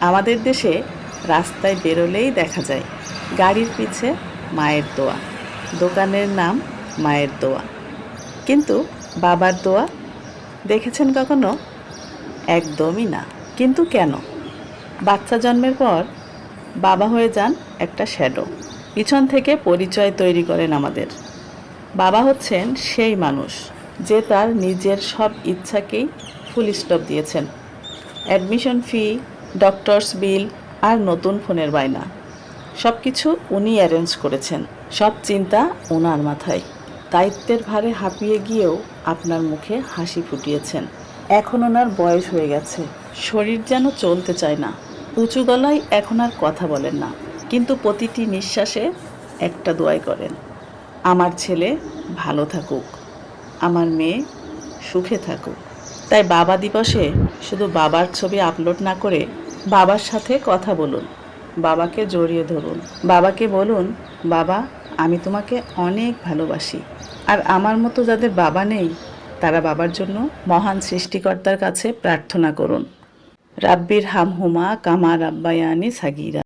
আমাদের দেশে রাস্তায় বেরোলেই দেখা যায় গাড়ির পিছে মায়ের দোয়া, দোকানের নাম মায়ের দোয়া। কিন্তু বাবার দোয়া দেখেছেন কখনো? একদমই না। কিন্তু কেন? বাচ্চা জন্মের পর বাবা হয়ে যান একটা শ্যাডো, পিছন থেকে পরিচয় তৈরি করেন আমাদের। বাবা হচ্ছেন সেই মানুষ যে তার নিজের সব ইচ্ছাকেই ফুল স্টপ দিয়েছেন। অ্যাডমিশন ফি, ডক্টরস বিল আর নতুন ফোনের বায়না সব কিছু উনি অ্যারেঞ্জ করেছেন। সব চিন্তা ওনার মাথায়। দায়িত্বের ভারে হাঁপিয়ে গিয়েও আপনার মুখে হাসি ফুটিয়েছেন। এখন ওনার বয়স হয়ে গেছে, শরীর যেন চলতে চায় না, উঁচু গলায় এখন আর কথা বলেন না, কিন্তু প্রতিটি নিঃশ্বাসে একটা দোয়াই করেন, আমার ছেলে ভালো থাকুক, আমার মেয়ে সুখে থাকুক। তাই বাবা দিবসে শুধু বাবার ছবি আপলোড না করে বাবার সাথে কথা বলুন, বাবাকে জড়িয়ে ধরুন, বাবাকে বলুন, বাবা আমি তোমাকে অনেক ভালোবাসি। আর আমার মতো যাদের বাবা নেই তারা বাবার জন্য মহান সৃষ্টিকর্তার কাছে প্রার্থনা করুন, রাব্বির হামহুমা কামা রাব্বায়ানি সাগীরা।